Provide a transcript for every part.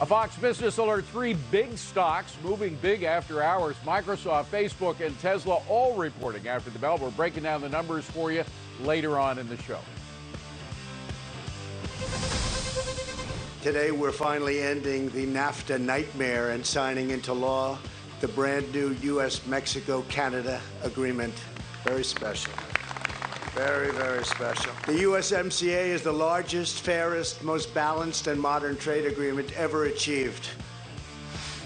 A Fox Business Alert, 3 big stocks moving big after hours. Microsoft, Facebook, and Tesla all reporting after the bell. We're breaking down the numbers for you later on in the show. Today, we're finally ending the NAFTA nightmare and signing into law the brand new US-Mexico-Canada agreement. Very special. Very, very special. The USMCA is the largest, fairest, most balanced, and modern trade agreement ever achieved.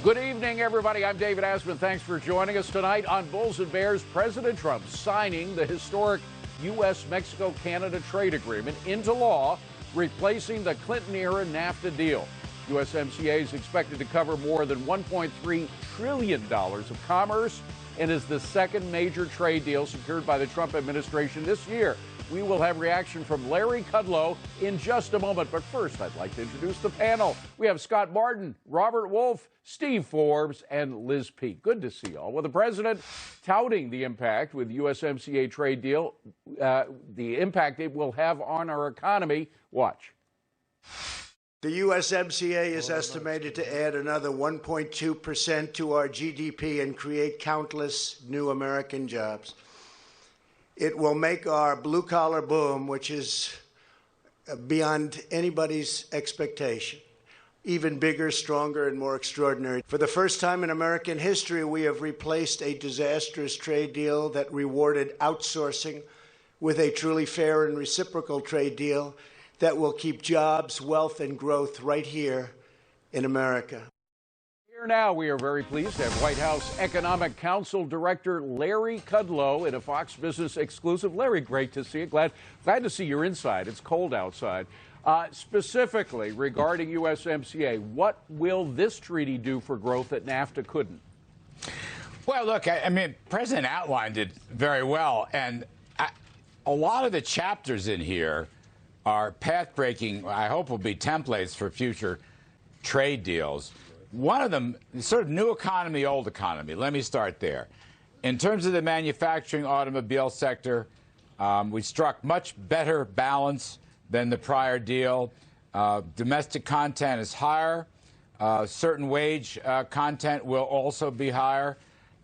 Good evening, everybody. I'm David Asman. Thanks for joining us tonight on Bulls and Bears. President Trump signing the historic U.S.-Mexico-Canada trade agreement into law, replacing the Clinton-era NAFTA deal. USMCA is expected to cover more than $1.3 trillion of commerce and is the second major trade deal secured by the Trump administration this year. We will have reaction from Larry Kudlow in just a moment. But first, I'd like to introduce the panel. We have Scott Martin, Robert Wolf, Steve Forbes, and Liz Peek. Good to see you all. Well, the president touting the impact with USMCA trade deal, the impact it will have on our economy. Watch. The USMCA is estimated to add another 1.2% to our GDP and create countless new American jobs. It will make our blue-collar boom, which is beyond anybody's expectation, even bigger, stronger, and more extraordinary. For the first time in American history, we have replaced a disastrous trade deal that rewarded outsourcing with a truly fair and reciprocal trade deal that will keep jobs, wealth, and growth right here in America. Here now, we are very pleased to have White House Economic Council Director Larry Kudlow in a Fox Business exclusive. Larry, great to see you. Glad to see you're inside. It's cold outside. Specifically regarding USMCA, what will this treaty do for growth that NAFTA couldn't? Well, look, I mean, the president outlined it very well, and a lot of the chapters in here are path-breaking, I hope will be templates for future trade deals. One of them is sort of new economy, old economy. Let me start there. In terms of the manufacturing automobile sector, we struck much better balance than the prior deal. Domestic content is higher. Certain wage content will also be higher.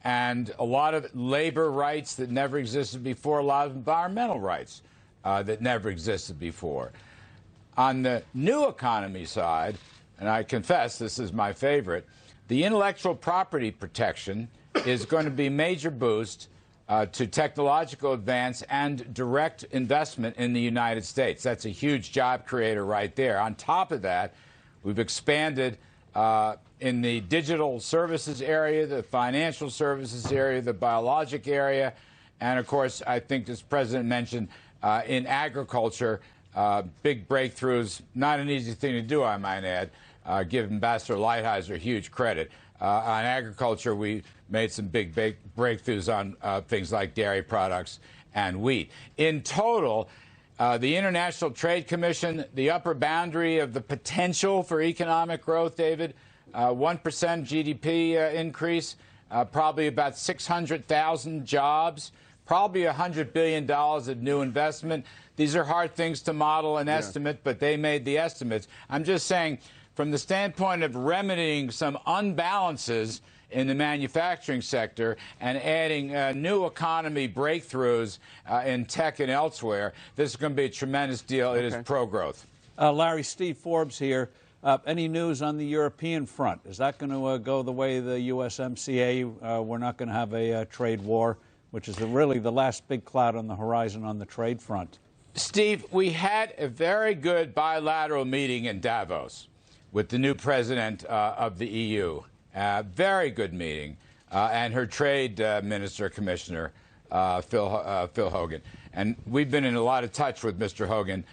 And a lot of labor rights that never existed before, a lot of environmental rights that never existed before. On the new economy side, and I confess this is my favorite, the intellectual property protection is going to be a major boost to technological advance and direct investment in the United States. That's a huge job creator right there. On top of that, we've expanded in the digital services area, the financial services area, the biologic area, and of course, I think as President mentioned, in agriculture, big breakthroughs, not an easy thing to do, I might add. Give Ambassador Lighthizer huge credit. On agriculture, we made some big breakthroughs on things like dairy products and wheat. In total, the International Trade Commission, the upper boundary of the potential for economic growth, David, 1% GDP increase, probably about 600,000 jobs, probably $100 billion of new investment. These are hard things to model and estimate, but they made the estimates. I'm just saying, from the standpoint of remedying some unbalances in the manufacturing sector and adding new economy breakthroughs in tech and elsewhere, this is going to be a tremendous deal. It is pro-growth. Larry, Steve Forbes here. Any news on the European front? Is that going to go the way of the USMCA? We're not going to have a trade war, which is really the last big cloud on the horizon on the trade front. Steve, we had a very good bilateral meeting in Davos with the new president of the EU. Very good meeting. And her trade minister, commissioner, Phil Hogan. And we've been in a lot of touch with Mr. Hogan.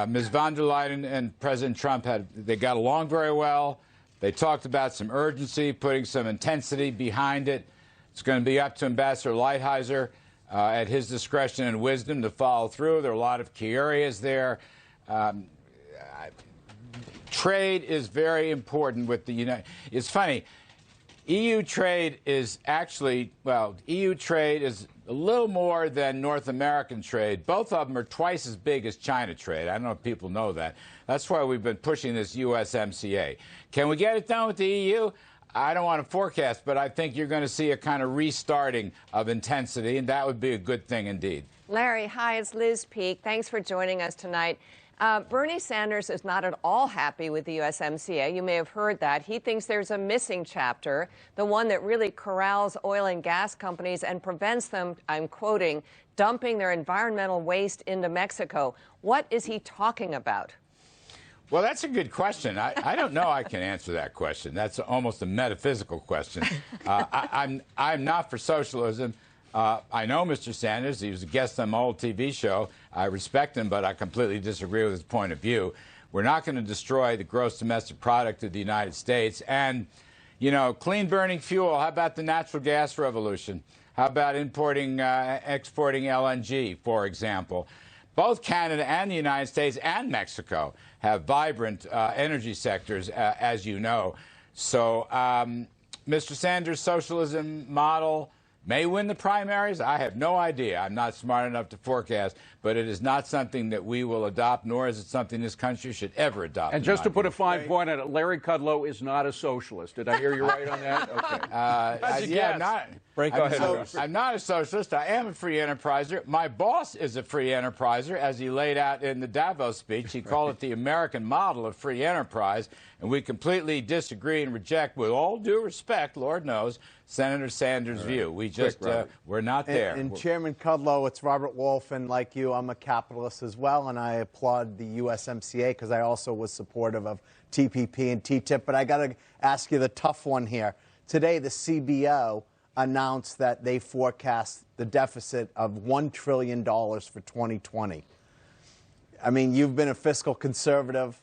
Ms. von der Leyen and President Trump they got along very well. They talked about some urgency, putting some intensity behind it. It's going to be up to Ambassador Lighthizer at his discretion and wisdom to follow through. There are a lot of key areas there. Trade is very important with the United. It's funny. EU trade is actually, well, EU trade is a little more than North American trade. Both of them are twice as big as China trade. I don't know if people know that. That's why we've been pushing this USMCA. Can we get it done with the EU? I don't want to forecast, but I think you're going to see a kind of restarting of intensity, and that would be a good thing indeed. Larry, hi, it's Liz Peek. Thanks for joining us tonight. Bernie Sanders is not at all happy with the USMCA. You may have heard that. He thinks there's a missing chapter, the one that really corrals oil and gas companies and prevents them, I'm quoting, dumping their environmental waste into Mexico. What is he talking about? Well, that's a good question. I don't know I can answer that question. That's almost a metaphysical question. I'm not for socialism. I know Mr. Sanders. He was a guest on my old TV show. I respect him, but I completely disagree with his point of view. We're not going to destroy the gross domestic product of the United States. And, you know, clean burning fuel, how about the natural gas revolution? How about exporting LNG, for example? Both Canada and the United States and Mexico have vibrant energy sectors, as you know. So Mr. Sanders' socialism model may win the primaries. I have no idea. I'm not smart enough to forecast, but it is not something that we will adopt, nor is it something this country should ever adopt. And just to put a fine point on it, Larry Kudlow is not a socialist. Did I hear you right on that? Okay. I'm not a socialist. I am a free enterpriser. My boss is a free enterpriser, as he laid out in the Davos speech. He called it the American model of free enterprise, and we completely disagree and reject, with all due respect, Lord knows, Senator Sanders' view. We just, we're not there. And Chairman Kudlow, it's Robert Wolf, and like you, I'm a capitalist as well, and I applaud the USMCA because I also was supportive of TPP and TTIP. But I got to ask you the tough one here. Today, the CBO announced that they forecast the deficit of $1 trillion for 2020. I mean, you've been a fiscal conservative,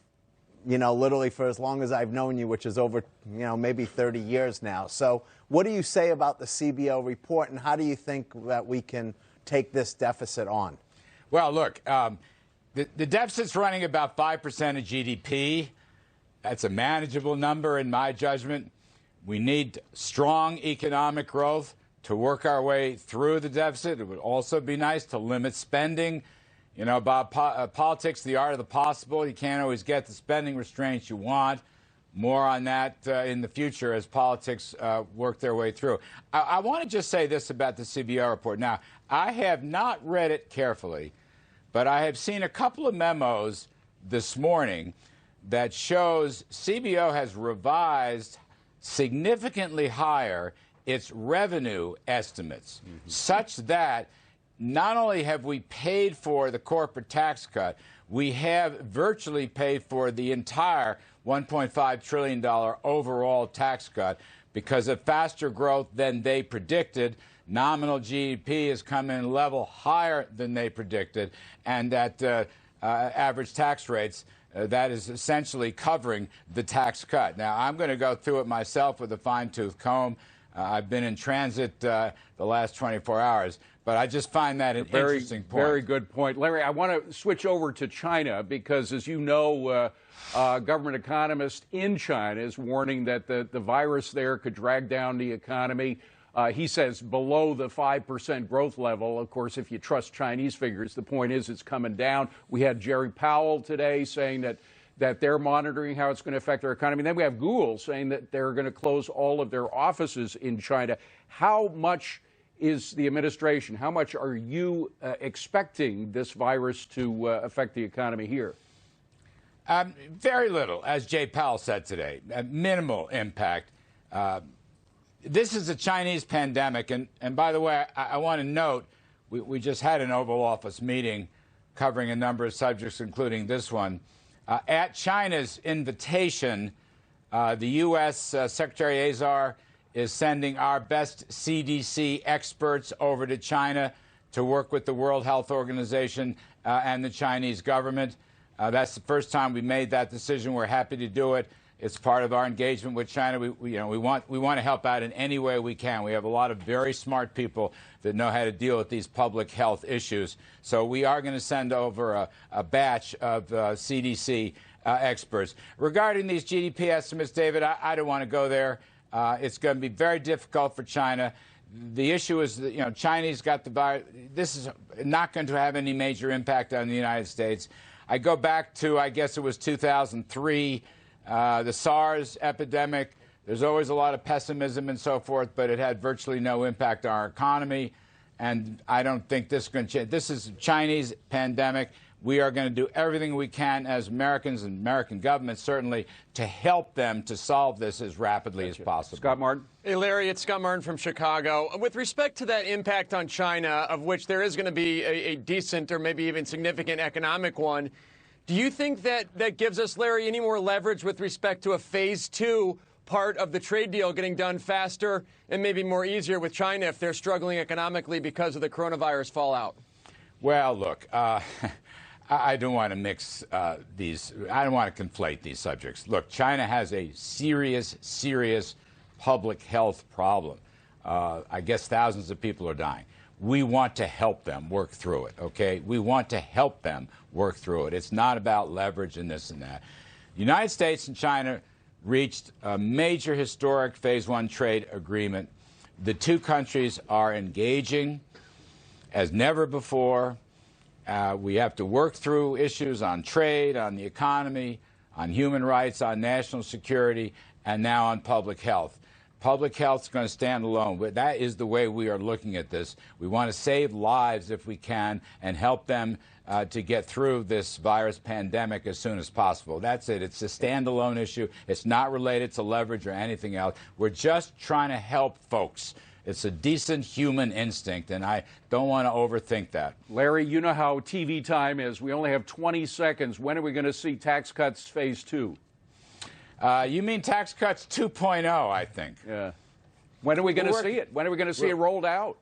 you know, literally for as long as I've known you, which is over, you know, maybe 30 years now. So what do you say about the CBO report, and how do you think that we can take this deficit on? Well, look, the deficit's running about 5% of GDP. That's a manageable number in my judgment. We need strong economic growth to work our way through the deficit. It would also be nice to limit spending. You know, about politics, the art of the possible. You can't always get the spending restraints you want. More on that in the future as politics work their way through. I want to just say this about the CBO report. Now, I have not read it carefully, but I have seen a couple of memos this morning that shows CBO has revised significantly higher its revenue estimates, such that not only have we paid for the corporate tax cut, we have virtually paid for the entire $1.5 trillion overall tax cut because of faster growth than they predicted. Nominal GDP has come in level higher than they predicted, and that average tax rates, that is essentially covering the tax cut. Now, I'm going to go through it myself with a fine-tooth comb. I've been in transit the last 24 hours. But I just find that an interesting point. Very good point. Larry, I want to switch over to China because, as you know, government economist in China is warning that the virus there could drag down the economy. He says below the 5% growth level. Of course, if you trust Chinese figures, the point is it's coming down. We had Jerry Powell today saying that they're monitoring how it's going to affect their economy. And then we have Google saying that they're going to close all of their offices in China. How much is the administration, how much are you expecting this virus to affect the economy here? Very little, as Jay Powell said today. Minimal impact. This is a Chinese pandemic. And by the way, I want to note, we just had an Oval Office meeting covering a number of subjects, including this one. At China's invitation, the U.S. Secretary Azar is sending our best CDC experts over to China to work with the World Health Organization and the Chinese government. That's the first time we made that decision. We're happy to do it. It's part of our engagement with China. We want to help out in any way we can. We have a lot of very smart people that know how to deal with these public health issues. So we are going to send over a batch of CDC experts. Regarding these GDP estimates, David, I don't want to go there. It's going to be very difficult for China. the issue is that, Chinese got the virus. This is not going to have any major impact on the United States. I go back to, I guess it was 2003, the SARS epidemic. There's always a lot of pessimism and so forth, but it had virtually no impact on our economy. And I don't think this is going to change. This is a Chinese pandemic. We are going to do everything we can as Americans and American government, certainly, to help them to solve this as rapidly as possible. Scott Martin. Hey, Larry, it's Scott Martin from Chicago. With respect to that impact on China, of which there is going to be a decent or maybe even significant economic one, do you think that gives us, Larry, any more leverage with respect to a phase 2 part of the trade deal getting done faster and maybe more easier with China if they're struggling economically because of the coronavirus fallout? Well, look, I don't want to mix these. I don't want to conflate these subjects. Look, China has a serious, serious public health problem. I guess thousands of people are dying. We want to help them work through it, okay? We want to help them work through it. It's not about leverage and this and that. The United States and China reached a major historic Phase 1 trade agreement. The two countries are engaging as never before. We have to work through issues on trade, on the economy, on human rights, on national security, and now on public health. Public health is going to stand alone, but that is the way we are looking at this. We want to save lives if we can and help them to get through this virus pandemic as soon as possible. That's it. It's a standalone issue. It's not related to leverage or anything else. We're just trying to help folks. It's a decent human instinct, and I don't want to overthink that. Larry, you know how TV time is. We only have 20 seconds. When are we going to see tax cuts phase 2? You mean tax cuts 2.0, I think. Yeah. When are we going to see it? When are we going to see it rolled out?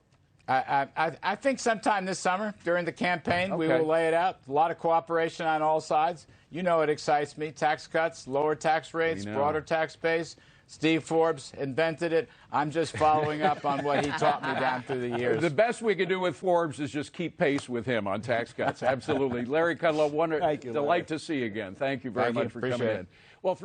I think sometime this summer during the campaign we will lay it out. A lot of cooperation on all sides. You know it excites me. Tax cuts, lower tax rates, broader tax base. Steve Forbes invented it. I'm just following up on what he taught me down through the years. The best we can do with Forbes is just keep pace with him on tax cuts. Absolutely. Larry Kudlow, delight to see you again. Thank you very much for coming in. Well,